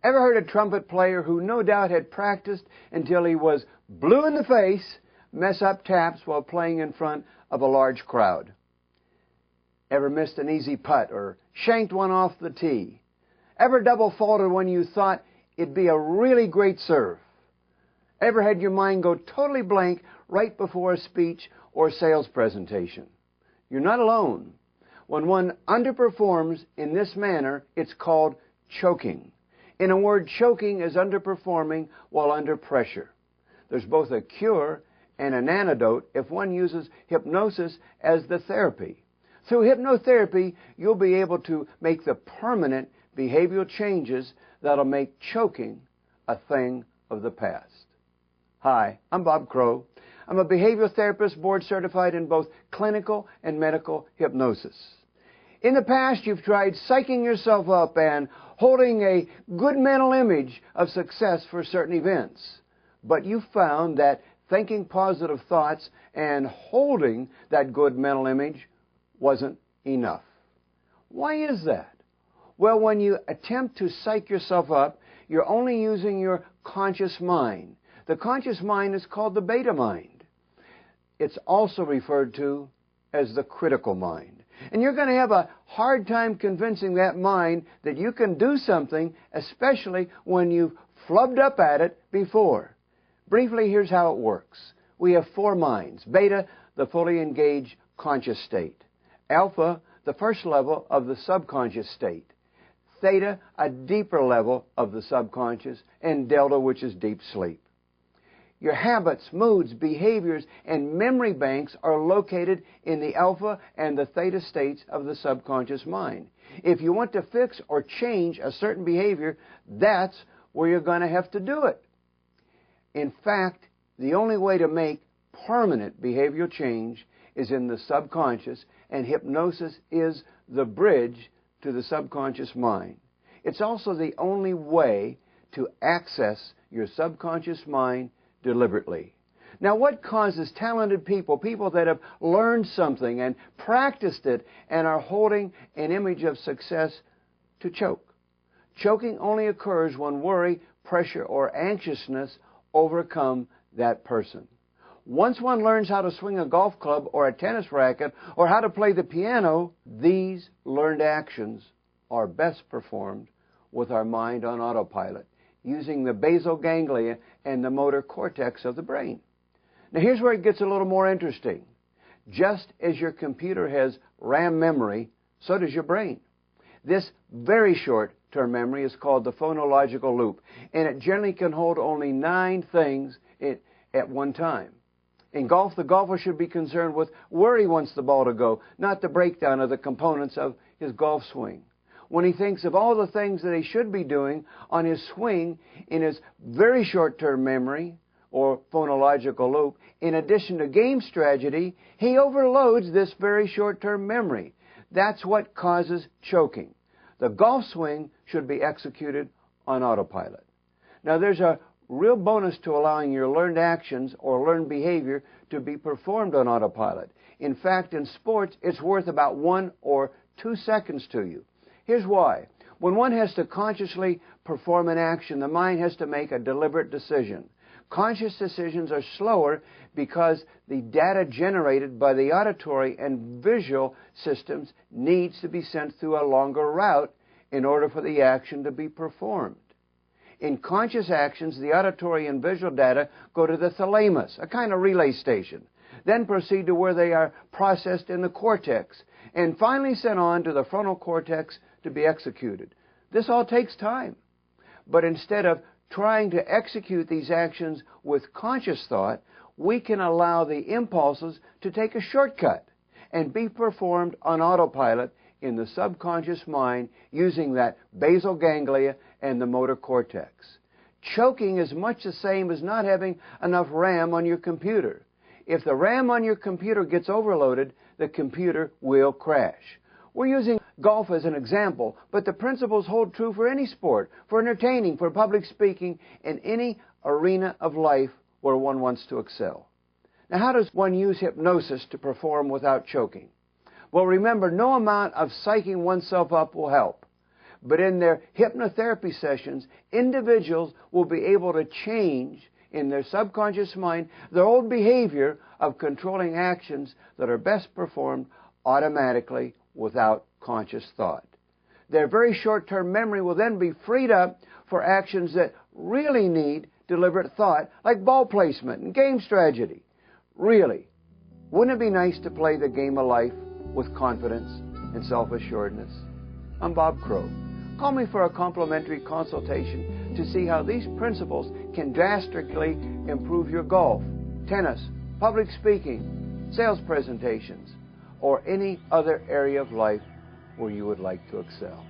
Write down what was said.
Ever heard a trumpet player who no doubt had practiced until he was blue in the face mess up taps while playing in front of a large crowd? Ever missed an easy putt or shanked one off the tee? Ever double faulted when you thought it'd be a really great serve? Ever had your mind go totally blank right before a speech or sales presentation? You're not alone. When one underperforms in this manner, it's called choking. In a word, choking is underperforming while under pressure. There's both a cure and an antidote if one uses hypnosis as the therapy. Through hypnotherapy, you'll be able to make the permanent behavioral changes that'll make choking a thing of the past. Hi, I'm Bob Crow. I'm a behavioral therapist board certified in both clinical and medical hypnosis. In the past, you've tried psyching yourself up and holding a good mental image of success for certain events. But you found that thinking positive thoughts and holding that good mental image wasn't enough. Why is that? Well, when you attempt to psych yourself up, you're only using your conscious mind. The conscious mind is called the beta mind. It's also referred to as the critical mind. And you're going to have a hard time convincing that mind that you can do something, especially when you've flubbed up at it before. Briefly, here's how it works. We have four minds. Beta, the fully engaged conscious state. Alpha, the first level of the subconscious state. Theta, a deeper level of the subconscious. And delta, which is deep sleep. Your habits, moods, behaviors, and memory banks are located in the alpha and the theta states of the subconscious mind. If you want to fix or change a certain behavior, that's where you're going to have to do it. In fact, the only way to make permanent behavioral change is in the subconscious, and hypnosis is the bridge to the subconscious mind. It's also the only way to access your subconscious mind deliberately. Now, what causes talented people that have learned something and practiced it and are holding an image of success, to choke? Choking only occurs when worry, pressure, or anxiousness overcome that person. Once one learns how to swing a golf club or a tennis racket or how to play the piano, these learned actions are best performed with our mind on autopilot, using the basal ganglia and the motor cortex of the brain. Now, here's where it gets a little more interesting. Just as your computer has RAM memory, so does your brain. This very short-term memory is called the phonological loop, and it generally can hold only 9 things at one time. In golf, the golfer should be concerned with where he wants the ball to go, not the breakdown of the components of his golf swing. When he thinks of all the things that he should be doing on his swing in his very short-term memory, or phonological loop, in addition to game strategy, he overloads this very short-term memory. That's what causes choking. The golf swing should be executed on autopilot. Now, there's a real bonus to allowing your learned actions or learned behavior to be performed on autopilot. In fact, in sports, it's worth about 1 or 2 seconds to you. Here's why. When one has to consciously perform an action, the mind has to make a deliberate decision. Conscious decisions are slower because the data generated by the auditory and visual systems needs to be sent through a longer route in order for the action to be performed. In conscious actions, the auditory and visual data go to the thalamus, a kind of relay station, then proceed to where they are processed in the cortex, and finally sent on to the frontal cortex to be executed. This all takes time. But instead of trying to execute these actions with conscious thought, we can allow the impulses to take a shortcut and be performed on autopilot in the subconscious mind using that basal ganglia and the motor cortex. Choking is much the same as not having enough RAM on your computer. If the RAM on your computer gets overloaded, the computer will crash. We're using golf as an example, but the principles hold true for any sport, for entertaining, for public speaking, in any arena of life where one wants to excel. Now, how does one use hypnosis to perform without choking? Well, remember, no amount of psyching oneself up will help. But in their hypnotherapy sessions, individuals will be able to change in their subconscious mind their old behavior of controlling actions that are best performed automatically without conscious thought. Their very short-term memory will then be freed up for actions that really need deliberate thought, like ball placement and game strategy. Really, wouldn't it be nice to play the game of life with confidence and self-assuredness? I'm Bob Crow. Call me for a complimentary consultation to see how these principles can drastically improve your golf, tennis, public speaking, sales presentations, or any other area of life where you would like to excel.